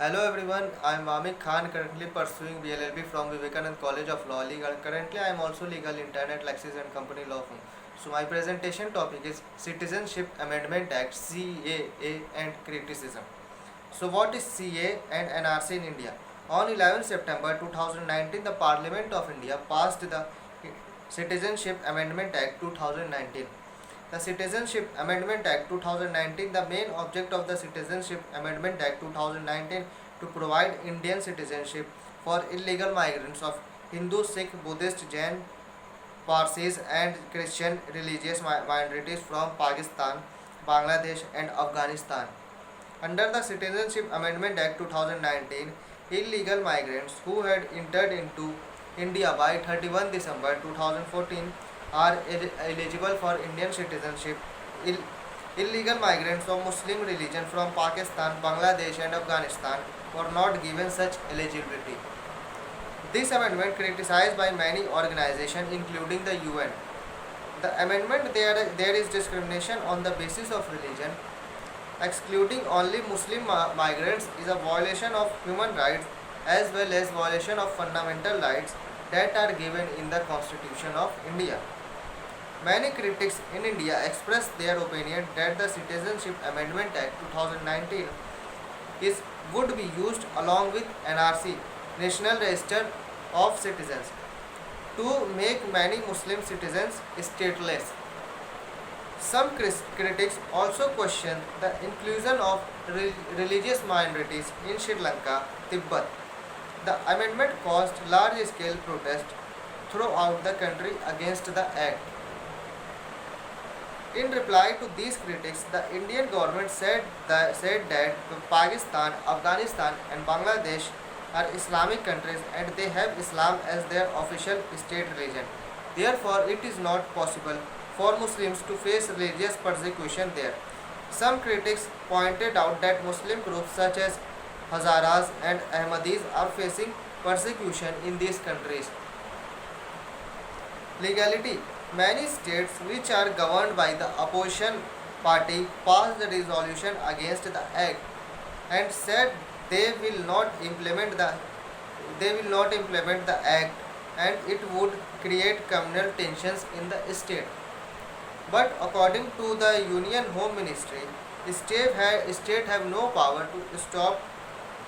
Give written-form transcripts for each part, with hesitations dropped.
Hello everyone, I am Vamik Khan, currently pursuing BLLB from Vivekanand College of Law. Currently, I am also legal intern at Lexis and Company Law Firm. So my presentation topic is Citizenship Amendment Act (CAA) and criticism. So what is CAA and NRC in India? On 11 September 2019, the Parliament of India passed the Citizenship Amendment Act 2019. The Citizenship Amendment Act 2019, the main object of the Citizenship Amendment Act 2019 to provide Indian citizenship for illegal migrants of Hindu, Sikh, Buddhist, Jain, Parsis and Christian religious minorities from Pakistan, Bangladesh and Afghanistan. Under the Citizenship Amendment Act 2019, illegal migrants who had entered into India by 31 December 2014 are eligible for Indian citizenship. Illegal migrants of Muslim religion from Pakistan, Bangladesh and Afghanistan were not given such eligibility. This amendment criticized by many organizations including the UN. The amendment there is discrimination on the basis of religion. Excluding only Muslim migrants is a violation of human rights as well as violation of fundamental rights that are given in the Constitution of India. Many critics in India expressed their opinion that the Citizenship Amendment Act 2019 would be used along with NRC, National Register of Citizens, to make many Muslim citizens stateless. Some critics also question the inclusion of religious minorities in Sri Lanka, Tibet. The amendment caused large-scale protests throughout the country against the act. In reply to these critics, the Indian government said that Pakistan, Afghanistan and Bangladesh are Islamic countries and they have Islam as their official state religion. Therefore, it is not possible for Muslims to face religious persecution there. Some critics pointed out that Muslim groups such as Hazaras and Ahmadis are facing persecution in these countries. Legality. Many states which are governed by the opposition party passed a resolution against the act and said they will not implement the act and it would create communal tensions in the state. But according to the Union Home Ministry, state have no power to stop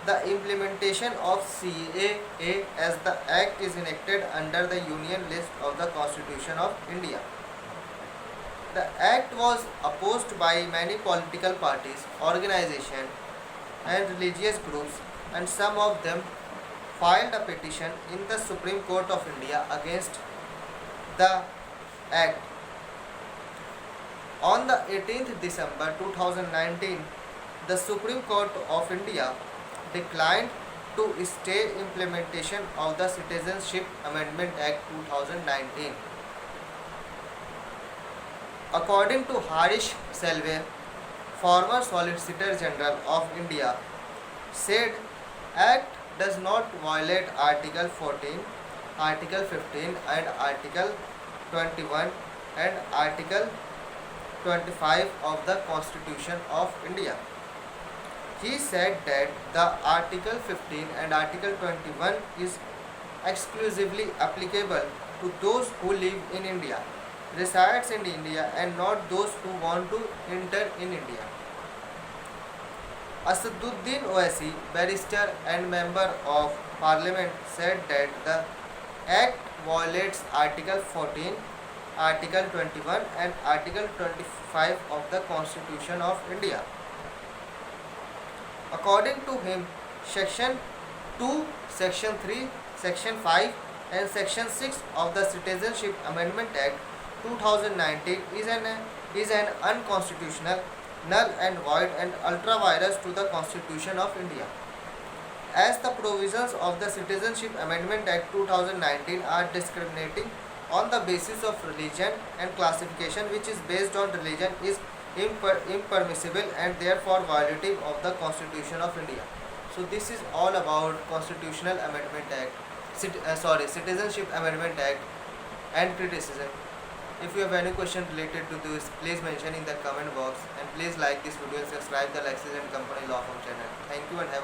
the implementation of CAA as the act is enacted under the Union list of the Constitution of India. The act was opposed by many political parties, organizations and religious groups, and some of them filed a petition in the Supreme Court of India against the act. On the 18th December 2019, the Supreme Court of India declined to stay implementation of the Citizenship Amendment Act 2019. According to Harish Salve, former Solicitor General of India, said Act does not violate Article 14, Article 15 and Article 21 and Article 25 of the Constitution of India. He said that the Article 15 and Article 21 is exclusively applicable to those who live in India, resides in India and not those who want to enter in India. Asaduddin Owaisi, barrister and member of Parliament, said that the Act violates Article 14, Article 21 and Article 25 of the Constitution of India. According to him, Section 2, Section 3, Section 5 and Section 6 of the Citizenship Amendment Act 2019 is an unconstitutional, null and void and ultra vires to the Constitution of India. As the provisions of the Citizenship Amendment Act 2019 are discriminating on the basis of religion and classification which is based on religion is impermissible and therefore violative of the Constitution of India. So this is all about Constitutional Amendment Act, Citizenship Amendment Act and criticism. If you have any question related to this, please mention in the comment box and please like this video and subscribe the Lexis and Company Law Firm channel. Thank you and have a